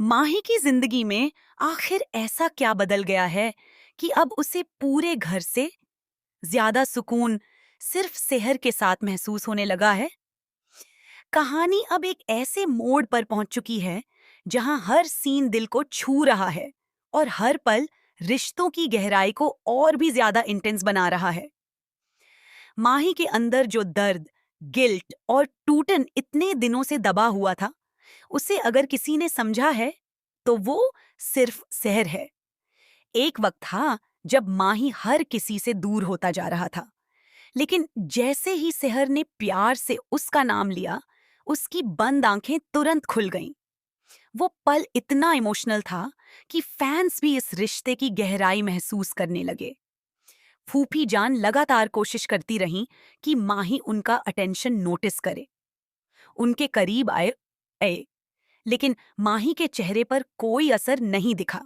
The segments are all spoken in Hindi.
माही की जिंदगी में आखिर ऐसा क्या बदल गया है कि अब उसे पूरे घर से ज्यादा सुकून सिर्फ सेहर के साथ महसूस होने लगा है। कहानी अब एक ऐसे मोड़ पर पहुंच चुकी है जहां हर सीन दिल को छू रहा है और हर पल रिश्तों की गहराई को और भी ज्यादा इंटेंस बना रहा है। माही के अंदर जो दर्द, गिल्ट और टूटन इतने दिनों से दबा हुआ था, उसे अगर किसी ने समझा है तो वो सिर्फ सहर है। एक वक्त था जब माही हर किसी से दूर होता जा रहा था, लेकिन जैसे ही सहर ने प्यार से उसका नाम लिया, उसकी बंद आंखें तुरंत खुल गईं। वो पल इतना इमोशनल था कि फैंस भी इस रिश्ते की गहराई महसूस करने लगे। फूफी जान लगातार कोशिश करती रहीं कि माही उनका अटेंशन नोटिस करे, उनके करीब आए, लेकिन माही के चेहरे पर कोई असर नहीं दिखा।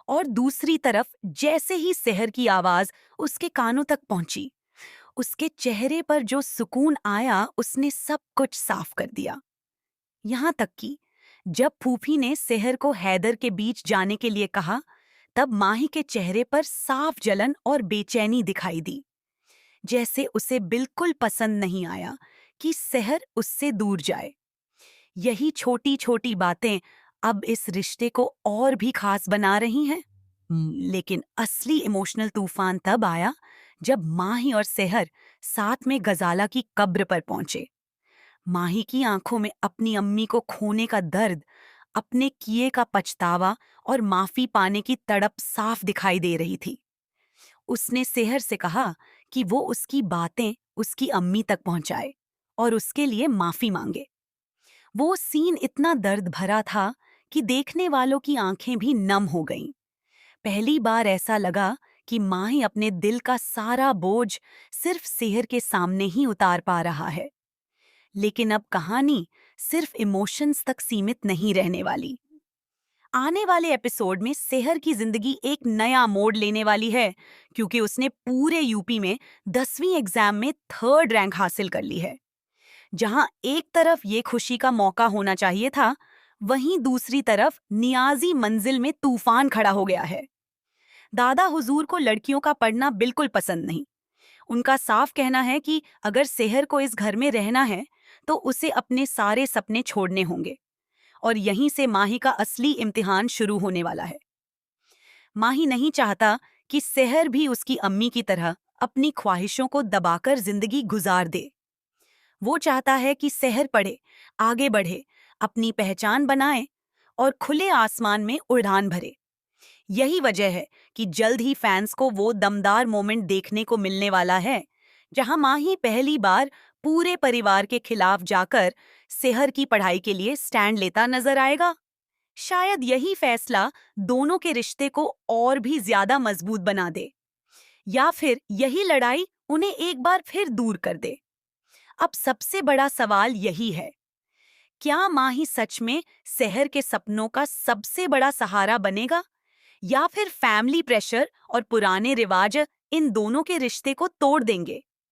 और दूसरी तरफ जैसे ही सहर की आवाज उसके कानों तक पहुंची, उसके चेहरे पर जो सुकून आया उसने सब कुछ साफ कर दिया। यहां तक कि जब फूफी ने सहर को हैदर के बीच जाने के लिए कहा, तब माही के चेहरे पर साफ जलन और बेचैनी दिखाई दी, जैसे उसे बिल्कुल पसंद नहीं आया कि सहर उससे दूर जाए। यही छोटी छोटी बातें अब इस रिश्ते को और भी खास बना रही हैं। लेकिन असली इमोशनल तूफान तब आया जब माही और सेहर साथ में गजाला की कब्र पर पहुंचे। माही की आंखों में अपनी अम्मी को खोने का दर्द, अपने किए का पछतावा और माफी पाने की तड़प साफ दिखाई दे रही थी। उसने सेहर से कहा कि वो उसकी बातें उसकी अम्मी तक पहुंचाए और उसके लिए माफी मांगे। वो सीन इतना दर्द भरा था कि देखने वालों की आंखें भी नम हो गईं। पहली बार ऐसा लगा कि माही अपने दिल का सारा बोझ सिर्फ सेहर के सामने ही उतार पा रहा है। लेकिन अब कहानी सिर्फ इमोशंस तक सीमित नहीं रहने वाली। आने वाले एपिसोड में सेहर की जिंदगी एक नया मोड़ लेने वाली है, क्योंकि उसने पूरे यूपी में 10वीं एग्जाम में 3rd रैंक हासिल कर ली है। जहां एक तरफ ये खुशी का मौका होना चाहिए था, वहीं दूसरी तरफ नियाजी मंजिल में तूफान खड़ा हो गया है। दादा हुजूर को लड़कियों का पढ़ना बिल्कुल पसंद नहीं। उनका साफ कहना है कि अगर सेहर को इस घर में रहना है तो उसे अपने सारे सपने छोड़ने होंगे, और यहीं से माही का असली इम्तिहान शुरू होने वाला है। माही नहीं चाहता कि सेहर भी उसकी अम्मी की तरह अपनी ख्वाहिशों को दबाकर जिंदगी गुजार दे। वो चाहता है कि सेहर पढ़े, आगे बढ़े, अपनी पहचान बनाए और खुले आसमान में उड़ान भरे। यही वजह है कि जल्द ही फैंस को वो दमदार मोमेंट देखने को मिलने वाला है, जहां माही पहली बार पूरे परिवार के खिलाफ जाकर सेहर की पढ़ाई के लिए स्टैंड लेता नजर आएगा। शायद यही फैसला दोनों के रिश्ते को और भी ज्यादा मजबूत बना दे, या फिर यही लड़ाई उन्हें एक बार फिर दूर कर दे। अब सबसे बड़ा सवाल यही है, क्या माही सच में सेहर के सपनों का सबसे बड़ा सहारा बनेगा, या फिर फैमिली प्रेशर और पुराने रिवाज इन दोनों के रिश्ते को तोड़ देंगे।